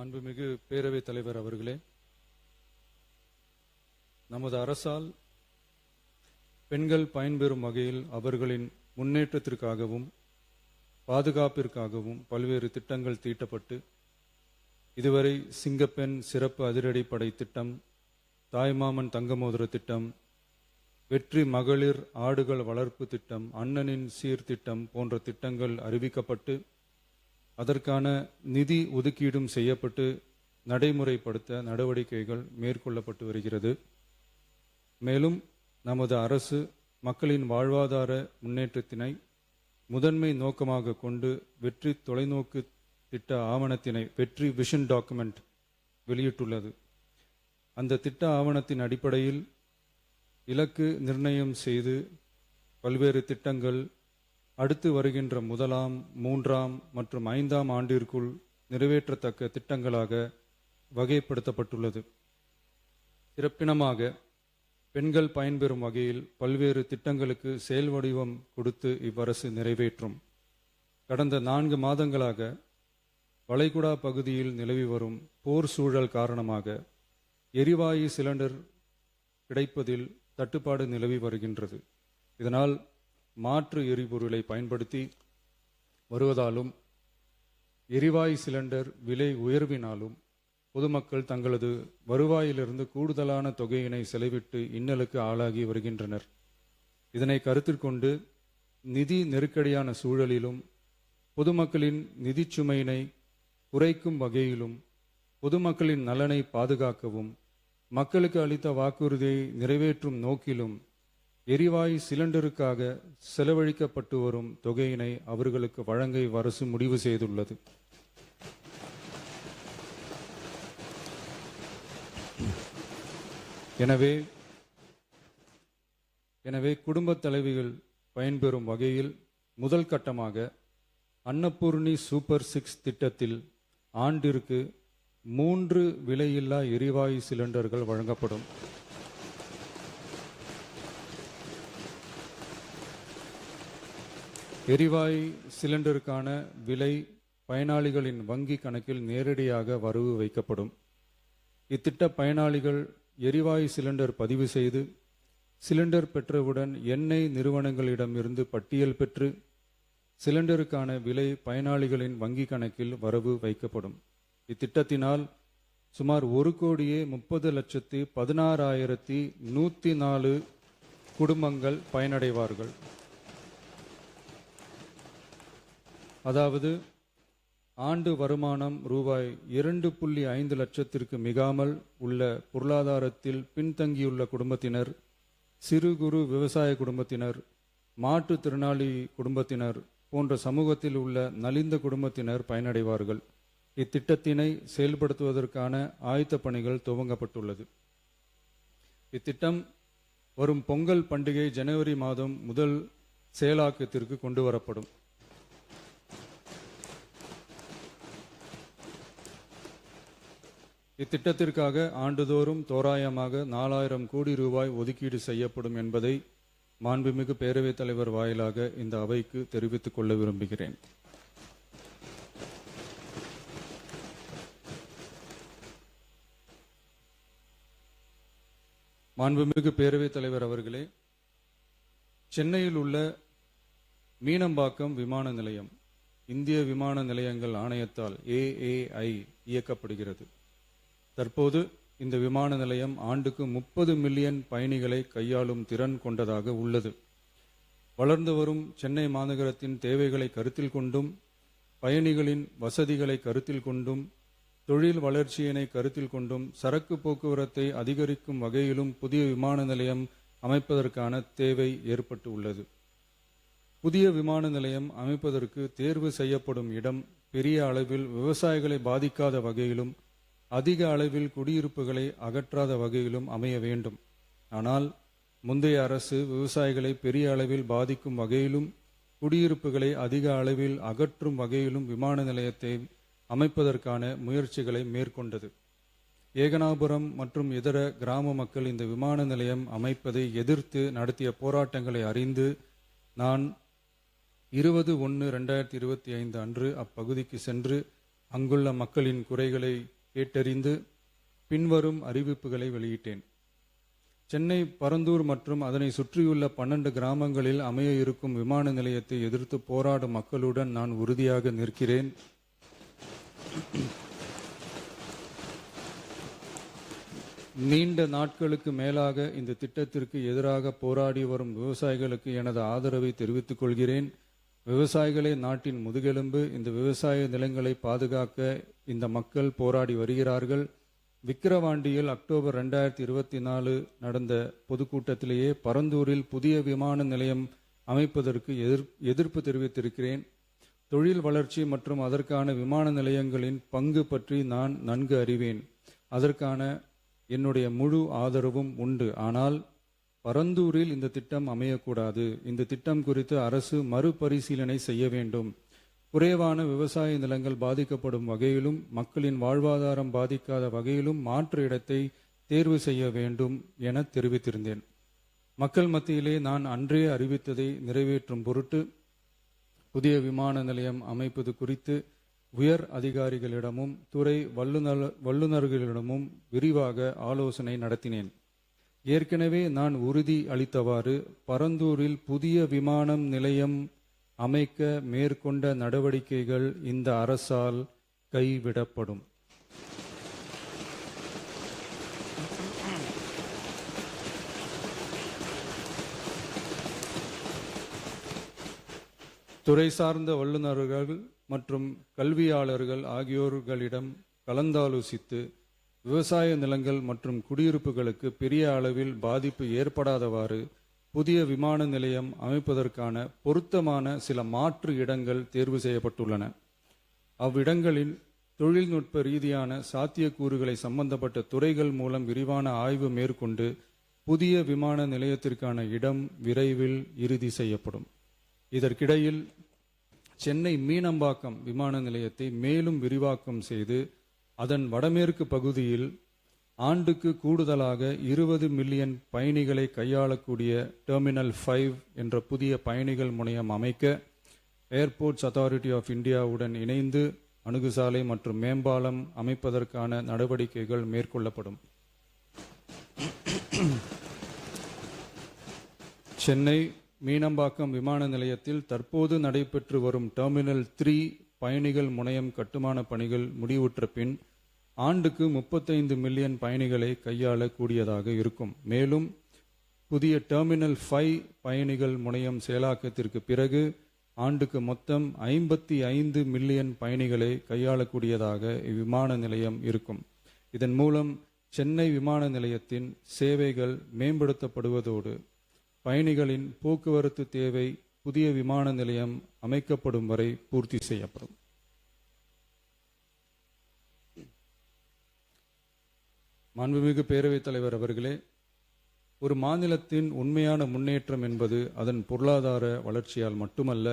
மாண்புமிகு பேரவைத் தலைவர் அவர்களே, நமது அரசால் பெண்கள் பயன்பெறும் வகையில் அவர்களின் முன்னேற்றத்திற்காகவும் பாதுகாப்பிற்காகவும் பல்வேறு திட்டங்கள் தீட்டப்பட்டு இதுவரை சிங்கப்பெண் சிறப்பு அதிரடிப்படை திட்டம், தாய்மாமன் தங்கமோதிர திட்டம், வெற்றி மகளிர் ஆடுகள் வளர்ப்பு திட்டம், அண்ணனின் சீர்திட்டம் போன்ற திட்டங்கள் அறிவிக்கப்பட்டு அதற்கான நிதி ஒதுக்கீடும் செய்யப்பட்டு நடைமுறைப்படுத்த நடவடிக்கைகள் மேற்கொள்ளப்பட்டு வருகிறது. மேலும் நமது அரசு மக்களின் வாழ்வாதார முன்னேற்றத்தினை முதன்மை நோக்கமாக கொண்டு வெற்றி தொலைநோக்கு திட்ட ஆவணத்தினை வெற்றி விஷன் டாக்குமெண்ட் வெளியிட்டுள்ளது. அந்த திட்ட ஆவணத்தின் அடிப்படையில் இலக்கு நிர்ணயம் செய்து பல்வேறு திட்டங்கள் அடுத்து வருகின்ற 1ஆம், 3ஆம் மற்றும் 5ஆம் ஆண்டிற்குள் நிறைவேற்றத்தக்க திட்டங்களாக வகைப்படுத்தப்பட்டுள்ளது. சிறப்பினமாக பெண்கள் பயன்பெறும் வகையில் பல்வேறு திட்டங்களுக்கு செயல் வடிவம் கொடுத்து இவ்வரசு நிறைவேற்றும். கடந்த 4 மாதங்களாக வளைகுடா பகுதியில் நிலவி வரும் போர் சூழல் காரணமாக எரிவாயு சிலிண்டர் கிடைப்பதில் தட்டுப்பாடு நிலவி வருகின்றது. இதனால் மாற்று எரிபொருளை பயன்படுத்தி வருவதாலும் எரிவாயு சிலிண்டர் விலை உயர்வினாலும் பொதுமக்கள் தங்களது வருவாயிலிருந்து கூடுதலான தொகையினை செலவிட்டு இன்னலுக்கு ஆளாகி வருகின்றனர். இதனை கருத்தில் கொண்டு நிதி நெருக்கடியான சூழலிலும் பொதுமக்களின் நிதி சுமையினை குறைக்கும் வகையிலும் பொதுமக்களின் நலனை பாதுகாக்கவும் மக்களுக்கு அளித்த வாக்குறுதியை நிறைவேற்றும் நோக்கிலும் எரிவாயு சிலிண்டருக்காக செலவழிக்கப்பட்டு வரும் தொகையினை அவர்களுக்கு வழங்க அரசு முடிவு செய்துள்ளது. எனவே குடும்பத் தலைவிகள் பயன்பெறும் வகையில் முதல் கட்டமாக அன்னபூர்ணி சூப்பர் 6 திட்டத்தில் ஆண்டிற்கு 3 விலையில்லா எரிவாயு சிலிண்டர்கள் வழங்கப்படும். எரிவாயு சிலிண்டருக்கான விலை பயனாளிகளின் வங்கி கணக்கில் நேரடியாக வரவு வைக்கப்படும். இத்திட்ட பயனாளிகள் எரிவாயு சிலிண்டர் பதிவு செய்து சிலிண்டர் பெற்றவுடன் எண்ணெய் நிறுவனங்களிடமிருந்து பட்டியல் பெற்று சிலிண்டருக்கான விலை பயனாளிகளின் வங்கி கணக்கில் வரவு வைக்கப்படும். இத்திட்டத்தினால் சுமார் 1,30,16,104 குடும்பங்கள் பயனடைவார்கள். அதாவது ஆண்டு வருமானம் ரூபாய் 2.5 லட்சத்திற்கு மிகாமல் உள்ள பொருளாதாரத்தில் பின்தங்கியுள்ள குடும்பத்தினர், சிறு குறு விவசாய குடும்பத்தினர், மாற்றுத்திறனாளி குடும்பத்தினர் போன்ற சமூகத்தில் உள்ள நலிந்த குடும்பத்தினர் பயனடைவார்கள். இத்திட்டத்தினை செயல்படுத்துவதற்கான ஆயத்த பணிகள் துவங்கப்பட்டுள்ளது. இத்திட்டம் வரும் பொங்கல் பண்டிகை ஜனவரி மாதம் முதல் செயலாக்கத்திற்கு கொண்டு வரப்படும். இத்திட்டத்திற்காக ஆண்டுதோறும் தோராயமாக 4000 கோடி ரூபாய் ஒதுக்கீடு செய்யப்படும் என்பதை மாண்புமிகு பேரவைத் தலைவர் வாயிலாக இந்த அவைக்கு தெரிவித்துக் கொள்ள விரும்புகிறேன். மாண்புமிகு பேரவைத் தலைவர் அவர்களே, சென்னையில் உள்ள மீனம்பாக்கம் விமான நிலையம் இந்திய விமான நிலையங்கள் ஆணையத்தால் AAI இயக்கப்படுகிறது. தற்போது இந்த விமான நிலையம் ஆண்டுக்கு 30 மில்லியன் பயணிகளை கையாளும் திறன் கொண்டதாக உள்ளது. வளர்ந்து வரும் சென்னை மாநகரத்தின் தேவைகளை கருத்தில் கொண்டும் பயணிகளின் வசதிகளை கருத்தில் கொண்டும் தொழில் வளர்ச்சியினை கருத்தில் கொண்டும் சரக்கு போக்குவரத்தை அதிகரிக்கும் வகையிலும் புதிய விமான நிலையம் அமைப்பதற்கான தேவை ஏற்பட்டு உள்ளது. புதிய விமான நிலையம் அமைப்பதற்கு தேர்வு செய்யப்படும் இடம் பெரிய அளவில் விவசாயிகளை பாதிக்காத வகையிலும் அதிக அளவில் குடியிருப்புகளை அகற்றாத வகையிலும் அமைய வேண்டும். ஆனால் முந்தைய அரசு விவசாயிகளை பெரிய அளவில் பாதிக்கும் வகையிலும் குடியிருப்புகளை அதிக அளவில் அகற்றும் வகையிலும் விமான நிலையத்தை அமைப்பதற்கான முயற்சிகளை மேற்கொண்டது. ஏகனாபுரம் மற்றும் இதர கிராம மக்கள் இந்த விமான நிலையம் அமைப்பதை எதிர்த்து நடத்திய போராட்டங்களை அறிந்து நான் 20/1/2025 அன்று அப்பகுதிக்கு சென்று அங்குள்ள மக்களின் குறைகளை கேட்டறிந்து பின்வரும் அறிவிப்புகளை வெளியிட்டேன். சென்னை பரந்தூர் மற்றும் அதனை சுற்றியுள்ள 12 கிராமங்களில் அமைய இருக்கும் விமான நிலையத்தை எதிர்த்து போராடும் மக்களுடன் நான் உறுதியாக நிற்கிறேன். நீண்ட நாட்களுக்கு மேலாக இந்த திட்டத்திற்கு எதிராக போராடி வரும் விவசாயிகளுக்கு எனது ஆதரவை தெரிவித்துக் கொள்கிறேன். விவசாயிகளே நாட்டின் முதுகெலும்பு. இந்த விவசாய நிலங்களை பாதுகாக்க இந்த மக்கள் போராடி வருகிறார்கள். விக்கிரவாண்டியில் அக்டோபர் 2024 நடந்த பொதுக்கூட்டத்திலேயே பரந்தூரில் புதிய விமான நிலையம் அமைப்பதற்கு எதிர்ப்பு தெரிவித்திருக்கிறேன். தொழில் வளர்ச்சி மற்றும் அதற்கான விமான நிலையங்களின் பங்கு பற்றி நான் நன்கு அறிவேன். அதற்கான என்னுடைய முழு ஆதரவும் உண்டு. ஆனால் பரந்தூரில் இந்த திட்டம் அமையக்கூடாது. இந்த திட்டம் குறித்து அரசு மறுபரிசீலனை செய்ய வேண்டும். குறைவான விவசாய நிலங்கள் பாதிக்கப்படும் வகையிலும் மக்களின் வாழ்வாதாரம் பாதிக்காத வகையிலும் மாற்று இடத்தை தேர்வு செய்ய வேண்டும் என தெரிவித்திருந்தேன். மக்கள் மத்தியிலே நான் அன்றே அறிவித்ததை நிறைவேற்றும் பொருட்டு புதிய விமான நிலையம் அமைப்பது குறித்து உயர் அதிகாரிகளிடமும் துறை வல்லுநர்களிடமும் விரிவாக ஆலோசனை நடத்தினேன். ஏற்கனவே நான் உறுதி அளித்தவாறு பரந்தூரில் புதிய விமான நிலையம் அமைக்க மேற்கொண்ட நடவடிக்கைகள் இந்த அரசால் கைவிடப்படும். துறை சார்ந்த வல்லுநர்கள் மற்றும் கல்வியாளர்கள் ஆகியோர்களிடம் கலந்தாலோசித்து விவசாய நிலங்கள் மற்றும் குடியிருப்புகளுக்கு பெரிய அளவில் பாதிப்பு ஏற்படாதவாறு புதிய விமான நிலையம் அமைப்பதற்கான பொருத்தமான சில மாற்று இடங்கள் தேர்வு செய்யப்பட்டுள்ளன. அவ்விடங்களில் தொழில்நுட்ப ரீதியான சாத்தியக்கூறுகளை சம்பந்தப்பட்ட துறைகள் மூலம் விரிவான ஆய்வு மேற்கொண்டு புதிய விமான நிலையத்திற்கான இடம் விரைவில் இறுதி செய்யப்படும். இதற்கிடையில் சென்னை மீனம்பாக்கம் விமான நிலையத்தை மேலும் விரிவாக்கம் செய்து அதன் வடமேற்கு பகுதியில் ஆண்டுக்கு கூடுதலாக 20 மில்லியன் பயணிகளை கையாளக்கூடிய டெர்மினல் 5 என்ற புதிய பயணிகள் முனையம் அமைக்க ஏர்போர்ட்ஸ் அத்தாரிட்டி ஆஃப் இந்தியாவுடன் இணைந்து அணுகுசாலை மற்றும் மேம்பாலம் அமைப்பதற்கான நடவடிக்கைகள் மேற்கொள்ளப்படும். சென்னை மீனம்பாக்கம் விமான நிலையத்தில் தற்போது நடைபெற்று வரும் டெர்மினல் 3 பயணிகள் முனையம் கட்டுமான பணிகள் முடிவுற்ற பின் ஆண்டுக்கு 35 மில்லியன் பயணிகளை கையாளக்கூடியதாக இருக்கும். மேலும் புதிய டெர்மினல் 5 பயணிகள் முனையம் செயலாக்கத்திற்கு பிறகு ஆண்டுக்கு மொத்தம் 55 மில்லியன் பயணிகளை கையாளக்கூடியதாக இவ்விமான நிலையம் இருக்கும். இதன் மூலம் சென்னை விமான நிலையத்தின் சேவைகள் மேம்படுத்தப்படுவதோடு பயணிகளின் போக்குவரத்து தேவை புதிய விமான நிலையம் அமைக்கப்படும் வரை பூர்த்தி செய்யப்படும். மாண்புமிகு பேரவைத் தலைவர் அவர்களே, ஒரு மாநிலத்தின் உண்மையான முன்னேற்றம் என்பது அதன் பொருளாதார வளர்ச்சியால் மட்டுமல்ல,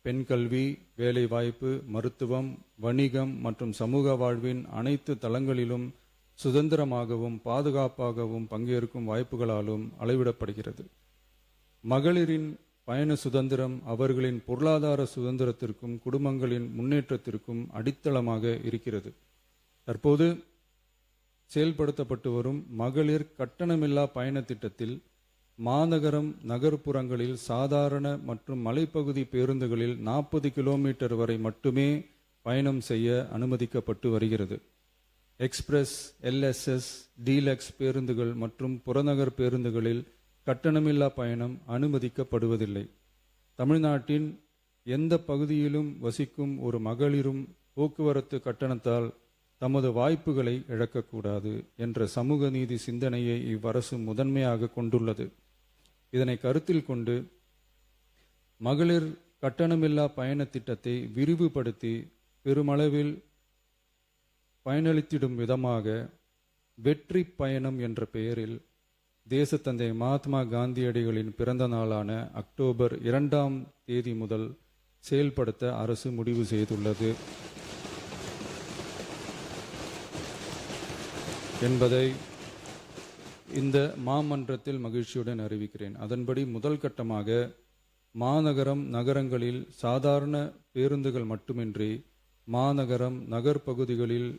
பெண் கல்வி, வேலைவாய்ப்பு, மருத்துவம், வணிகம் மற்றும் சமூக வாழ்வின் அனைத்து தளங்களிலும் சுதந்திரமாகவும் பாதுகாப்பாகவும் பங்கேற்கும் வாய்ப்புகளாலும் அளவிடப்படுகிறது. மகளிரின் பயண சுதந்திரம் அவர்களின் பொருளாதார சுதந்திரத்திற்கும் குடும்பங்களின் முன்னேற்றத்திற்கும் அடித்தளமாக இருக்கிறது. தற்போது செயல்படுத்தப்பட்டு வரும் மகளிர் கட்டணமில்லா பயண திட்டத்தில் மாநகரம் நகர்ப்புறங்களில் சாதாரண மற்றும் மலைப்பகுதி பேருந்துகளில் 40 கிலோமீட்டர் வரை மட்டுமே பயணம் செய்ய அனுமதிக்கப்பட்டு வருகிறது. எக்ஸ்பிரஸ், எல்எஸ்எஸ், டீலக்ஸ் பேருந்துகள் மற்றும் புறநகர் பேருந்துகளில் கட்டணமில்லா பயணம் அனுமதிக்கப்படுவதில்லை. தமிழ்நாட்டின் எந்த பகுதியிலும் வசிக்கும் ஒரு மகளிரும் போக்குவரத்து கட்டணத்தால் தமது வாய்ப்புகளை இழக்கக்கூடாது என்ற சமூக நீதி சிந்தனையை இவ்வரசு முதன்மையாக கொண்டுள்ளது. இதனை கருத்தில் கொண்டு மகளிர் கட்டணமில்லா பயண திட்டத்தை விரிவுபடுத்தி பெருமளவில் பயனளித்திடும் விதமாக வெற்றி பயணம் என்ற பெயரில் தேசத்தந்தை மகாத்மா காந்தியடிகளின் பிறந்த நாளான அக்டோபர் 2ஆம் தேதி முதல் செயல்படுத்த அரசு முடிவு செய்துள்ளது என்பதை இந்த மாமன்றத்தில் மகிழ்ச்சியுடன் அறிவிக்கிறேன். அதன்படி முதல் கட்டமாக மாநகரம் நகரங்களில் சாதாரண பேருந்துகள் மட்டுமின்றி மாநகரம் நகர்ப்பகுதிகளில்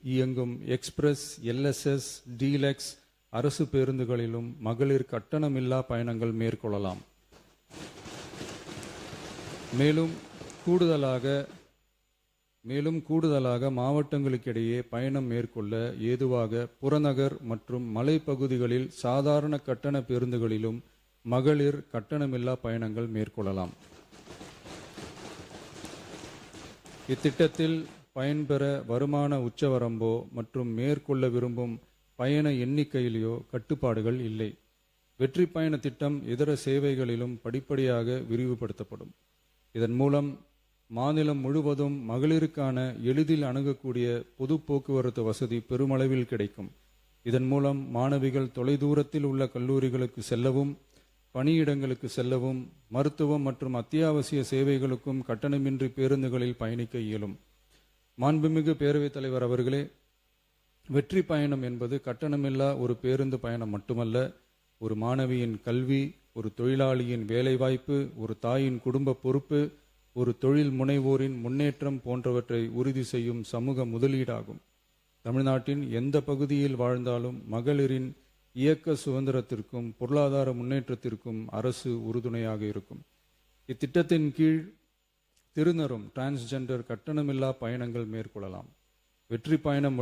இயங்கும் எக்ஸ்பிரஸ், எல்எஸ்எஸ், டீலக்ஸ் அரசு பேருந்துகளிலும் மகளிர் கட்டணமில்லா பயணங்கள் மேற்கொள்ளலாம். மேலும் கூடுதலாக மாவட்டங்களுக்கிடையே பயணம் மேற்கொள்ள ஏதுவாக புறநகர் மற்றும் மலைப்பகுதிகளில் சாதாரண கட்டண பேருந்துகளிலும் மகளிர் கட்டணமில்லா பயணங்கள் மேற்கொள்ளலாம். இத்திட்டத்தில் பயன்பெற வருமான உச்சவரம்போ மற்றும் மேற்கொள்ள விரும்பும் பயண எண்ணிக்கையிலேயோ கட்டுப்பாடுகள் இல்லை. வெற்றி பயண திட்டம் இதர சேவைகளிலும் படிப்படியாக விரிவுபடுத்தப்படும். இதன் மூலம் மாநிலம் முழுவதும் மகளிருக்கான எளிதில் அணுகக்கூடிய பொது போக்குவரத்து வசதி பெருமளவில் கிடைக்கும். இதன் மூலம் மாணவிகள் தொலைதூரத்தில் உள்ள கல்லூரிகளுக்கு செல்லவும், பணியிடங்களுக்கு செல்லவும், மருத்துவம் மற்றும் அத்தியாவசிய சேவைகளுக்கும் கட்டணமின்றி பேருந்துகளில் பயணிக்க இயலும். மாண்புமிகு பேரவைத் தலைவர் அவர்களே, வெற்றி பயணம் என்பது கட்டணமில்லா ஒரு பேருந்து பயணம் மட்டுமல்ல, ஒரு மாணவியின் கல்வி, ஒரு தொழிலாளியின் வேலைவாய்ப்பு, ஒரு தாயின் குடும்ப பொறுப்பு, ஒரு தொழில் முனைவோரின் முன்னேற்றம் போன்றவற்றை உறுதி செய்யும் சமூக முதலீடாகும். தமிழ்நாட்டின் எந்த பகுதியில் வாழ்ந்தாலும் மகளிரின் இயக்க சுதந்திரத்திற்கும் பொருளாதார முன்னேற்றத்திற்கும் அரசு உறுதுணையாக இருக்கும். இத்திட்டத்தின் கீழ் திருநரும் டிரான்ஸ்ஜெண்டர் கட்டணமில்லா பயணங்கள் மேற்கொள்ளலாம். வெற்றி பயணம்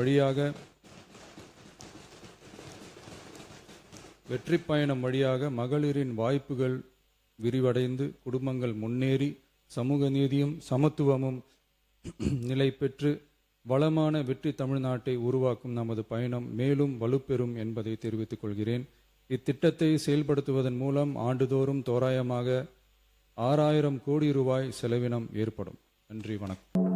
வழியாக மகளிரின் வாய்ப்புகள் விரிவடைந்து குடும்பங்கள் முன்னேறி சமூக நீதியும் சமத்துவமும் நிலை பெற்று வளமான வெற்றி தமிழ்நாட்டை உருவாக்கும் நமது பயணம் மேலும் வலுப்பெறும் என்பதை தெரிவித்துக் கொள்கிறேன். இத்திட்டத்தை செயல்படுத்துவதன் மூலம் ஆண்டுதோறும் தோராயமாக 6000 கோடி ரூபாய் செலவினம் ஏற்படும். நன்றி, வணக்கம்.